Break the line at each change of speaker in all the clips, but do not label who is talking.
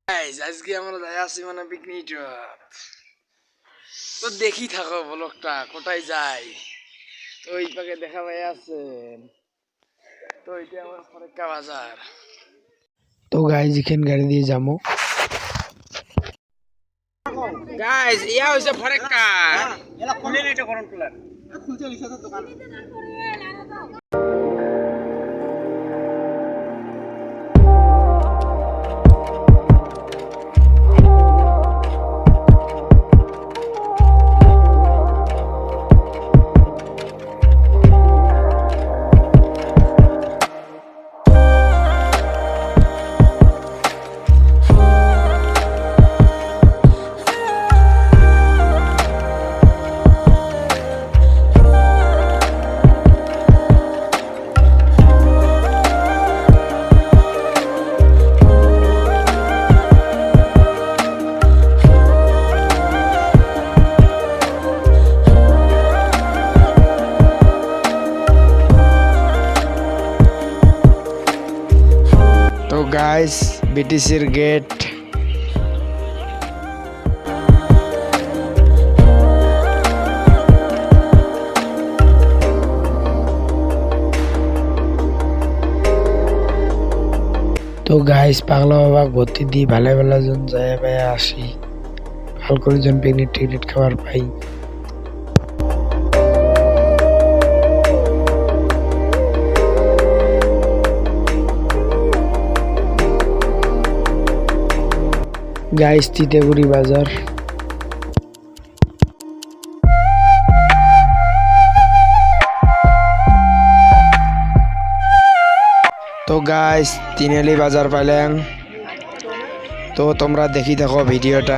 Guys আজকে আমরা যাই আছি মানে পিকনিক তো দেখি থাকো ব্লগটা কোথায় যাই তো ওই পাকে দেখা পাই আছে তো এটা আমার ফরেক্কা বাজার তো গাইস এখান গাড়ি দিয়ে যাবো গাইস ইয়া হইছে ফরেক্কা এলা খুলে নেই তো করন কুলার খুলছে লিখা দোকান guys BTCর গেট তো গাইস পাগলা বাবা গতি দি ভালো ভালো জন যায় ভাই আসি ভাল করে জন পিকনিক টিকনিক খাবার পাই গাইস নিজিলাগুড়ি বাজার তো গাইস তিনালি বাজার পাইলাম তো তোমরা দেখি দেখো ভিডিওটা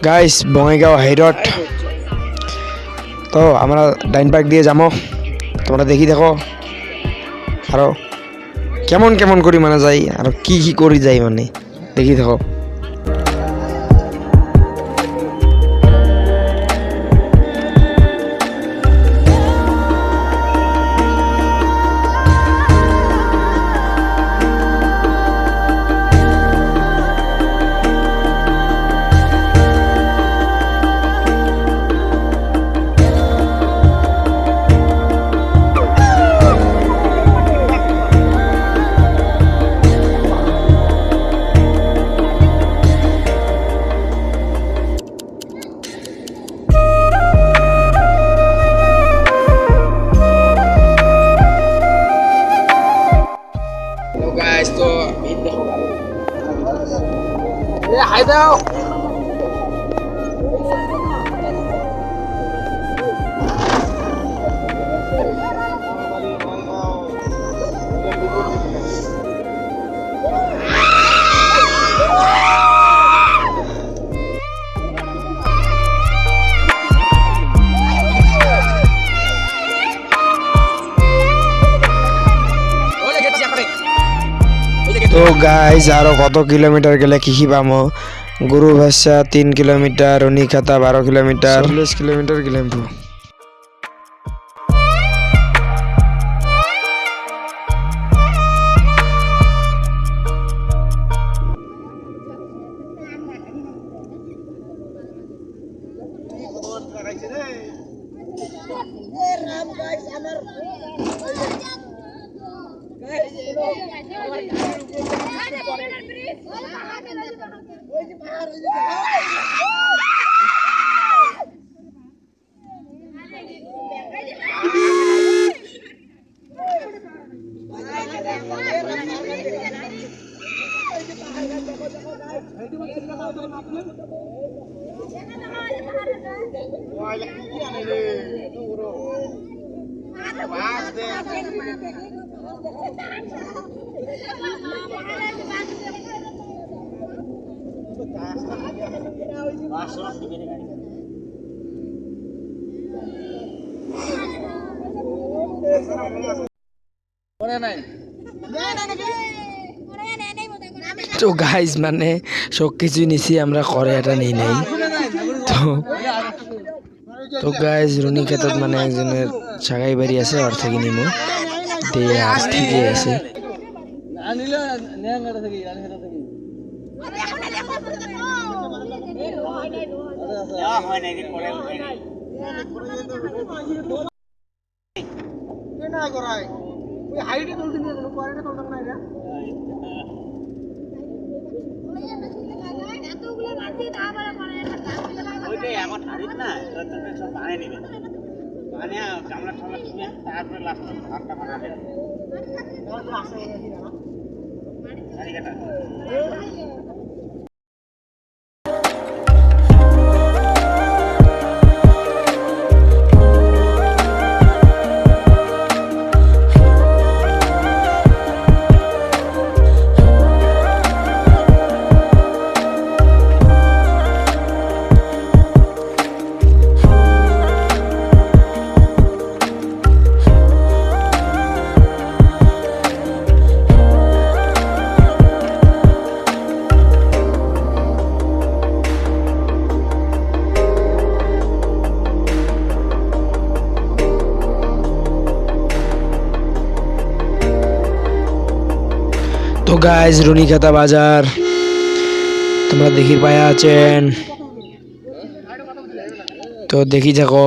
গাইস বঙ্গাইগাঁও হাইরোড তো আমরা ডাইন পার্ক দিয়ে যাবো তোমরা দেখি দেখো আর কেমন কেমন করি মানে যাই আর কি কি করি যাই মানে দেখি দেখো তো ভিড় দেখো হাই দাও তো গাইস আরো কত কিলোমিটার গেলে কি পামো গুরু ভাষা 3 কিলোমিটার উনিখাতা 12 কিলোমিটার 40 কিলোমিটার গেলাম তো তো গাইজ মানে সব কিছুই নিছি আমরা করে এটা নেই নাই তো তো গাইজ রুনি ক্ষেত্ৰত মানে একজনের সাগাই বাড়ি আছে ওর থেকে নিমো দিয়ে আজ থেকে আছে তো গাইজ রুনিখাতা বাজার তোমরা দেখি পায়া আছেন তো দেখি থাকো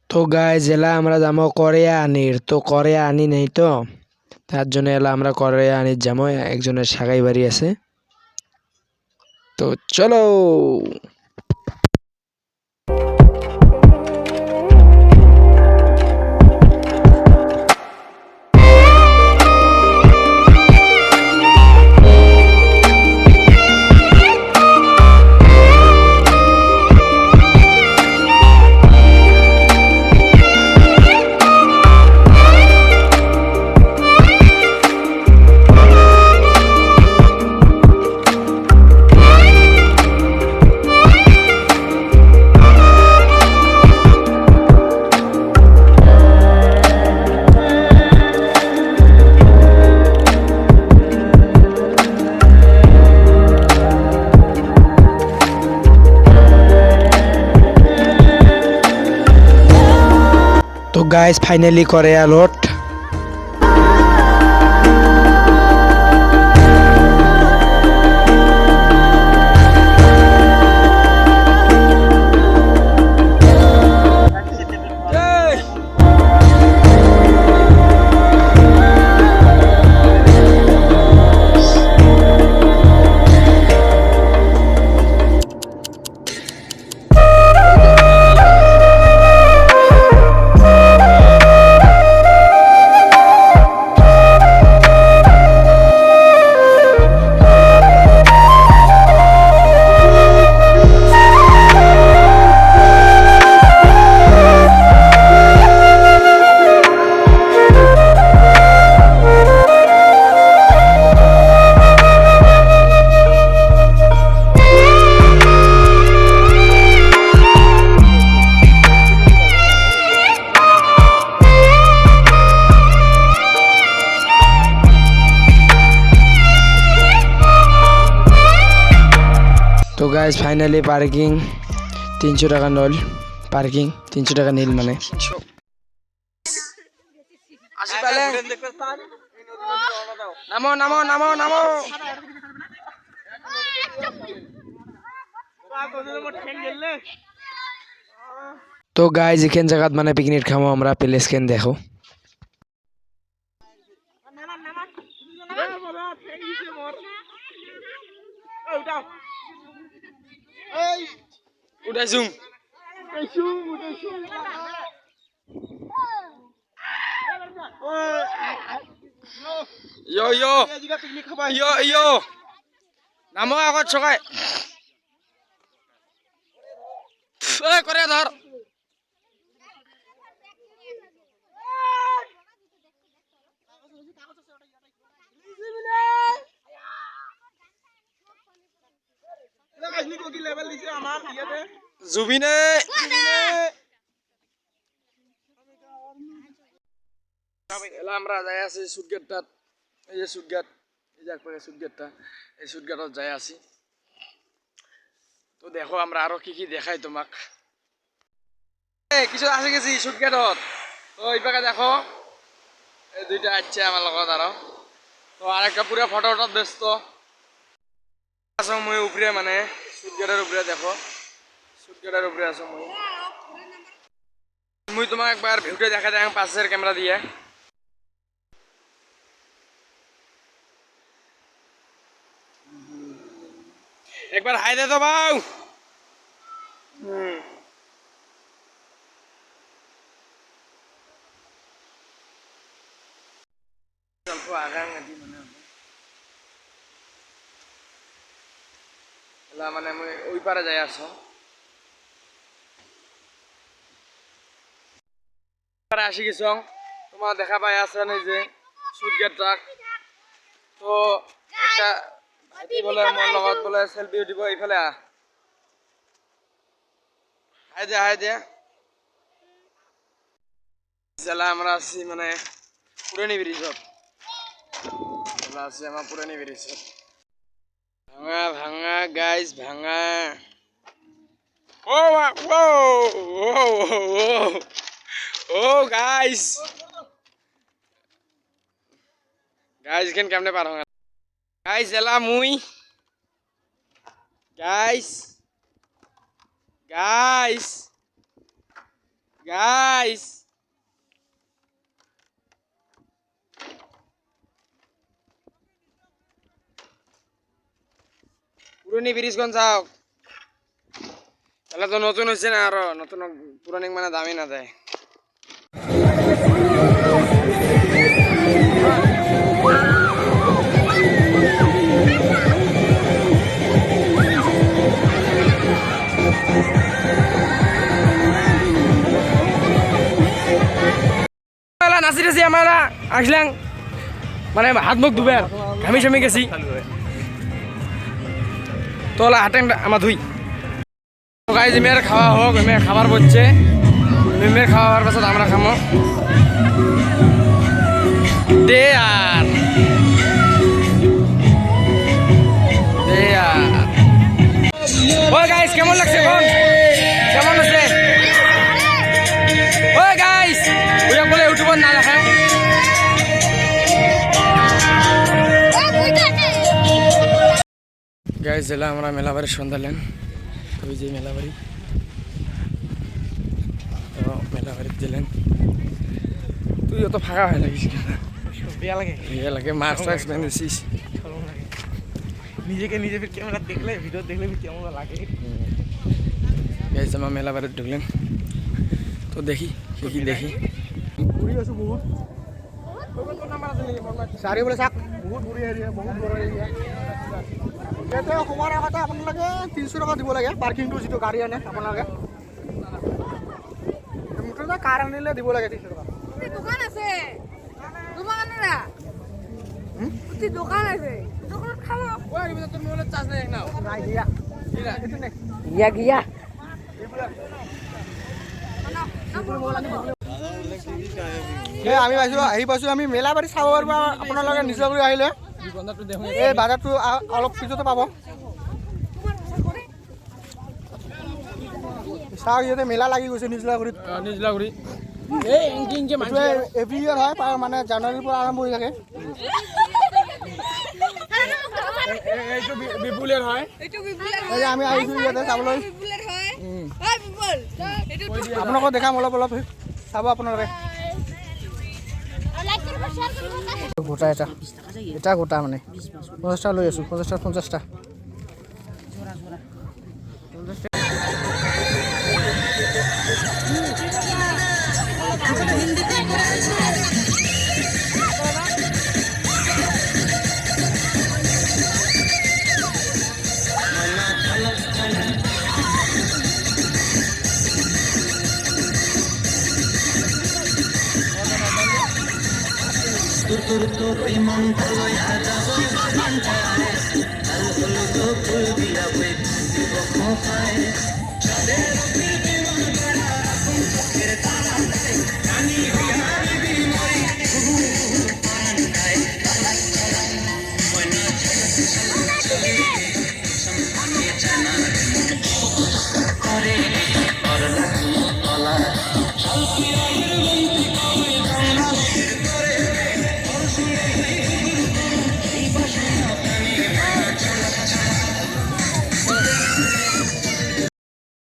তো গাইজ এলা আমরা যাবো কোরিয়া আনির তো কোরিয়া আনি নেই তো তার জন্য এলা আমরা কোরিয়া আনির যাবো একজনের সাগাই বাড়ি আছে তো চলো তো guys finally Korea load guys finally parking 300 টাকা নল পার্কিং 300 টাকা নীল মানে নামো নামো নামো নামো তো গাইজ এখান জায়গাত মানে পিকনিক খামো আমরা প্লেস কেন দেখো উঠাইছুম ইয়ো নামো আগত চকাই করে ধর জুবিনে আমরা যাই আছি সুটগেটটাত এই যে সুটগেট এই যে একবারে সুটগেটটা এই সুটগেটত যাই আছি তো দেখো আমরা আরো কি কি দেখাই তোমাক কিছু আসে গেছি সুটগেটত তো এইভাবে দেখো এই দুইটা আসছে আমার লগত আরো তো আরেকটা পুরো ফটোটা ব্যস্ত আছো মই উপরে মানে সুটগেটের উপরে দেখো সুটগেটের উপরে আছো মুই তোমাক একবার ভিউটা দেখা দেখ পাশের ক্যামেরা দিয়ে একবার হাই দে তো বাউ ಸ್ವಲ್ಪ আগাং আদি মানে এলা মানে মই ওই পারে যাই আছো পারে আসি গেছং তোমার দেখা পাই আছে না যে সুটগেটটা তো একটা ভাইটি বলে আমার লগত বলে সেলফি উঠিব এইফালে হাই দে জেলা আমরা আছি মানে পুরানি ব্রিজত আছি আমার পুরানি ব্রিজত ভাঙা ভাঙা গাইজ ভাঙা ও ও গাইজ গাইজ কেন কেমনে পার ভাঙা গাইজ এলা মুই গাইজ গাইজ গাইজ পুরনি ব্রিজ কোন যাও তাহলে তো নতুন হচ্ছে না আরো নতুন পুরানি মানে দামই না দেয় নাচি টাচি আমরা আসলাম মানে হাত মুখ ধুবে ঘামি সামি গেছি তোলা হাতে আমার ধুই গাইজ মেয়ের খাওয়া হোক মেয়ের খাবার বলছে মেয়ের খাওয়ার পাছত আমরা খামো দে আর ওই গাইজ কেমন লাগছে এখন কেমন আছে ওই গাইজ ওই বলে ইউটিউবার না দেখা গাইজ জেলা আমরা মেলাবাড়ির সন্ধ্যালেন ওই যে মেলাবাড়ি তো মেলাবাড়িত দিলেন তুই অত ফাঁকা হয়ে লাগিস বিয়া লাগে মাস্ক টাক্স বেঁধেছিস
নিজেকে নিজে ক্যামেরা দেখলে ভিডিও দেখলে কেমন লাগে
গাইজ আমার মেলাবাড়িত ঢুকলেন তো দেখি কি দেখি
ঘুরি আছো বহুত চাৰিওফালে চাওক বহুত ঘূৰি এৰিয়া বহুত বড় এৰিয়া ইয়াতে সোমোৱাৰ আগতে আপোনালোকে 300 টকা দিব লাগে পাৰ্কিংটো যিটো গাড়ী আনে আপোনালোকে মুঠতে কাৰ আনিলে দিব লাগে 300 টকা
দোকান আছে দোকান না উতি দোকান আছে দোকানত খাবো
ওই আমি তোর মোবাইলে চার্জ নাই নাও
নাই দিয়া
গিয়া
আমি পাইছোঁ আমি মেলাবাৰী চাব পাৰিব আপোনালোকে নিজগুৰি আহিলে এই বাজাৰটো অলপ পিছতে পাব চাওক ইয়াতে মেলা লাগি গৈছে নিজলাগুৰিত।
নিজলাগুৰি
এভৰি ইয়াৰ হয়, প্ৰায় মানে জানুৱাৰীৰ পৰা আৰম্ভ হৈ থাকে।
এইটো বিপুলের হয়।
এই যে আমি আহিছোঁ ইয়াতে চাবলৈ, আপোনালোকক দেখাম অলপ অলপ, চাব আপোনালোকে। গোটা এটা গোটা মানে 50টা লৈ আছোঁ, 50টা।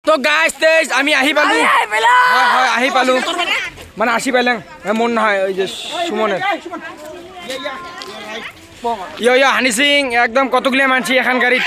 তো গাইজ তেজ আমি আহি পালো, হয় হয় আহি পালো, মানে আসি পাইলেং মন নহয় ওই যে সুমনের ইয় হানি সিং একদম কতগুলি মানছি এখন গাড়িত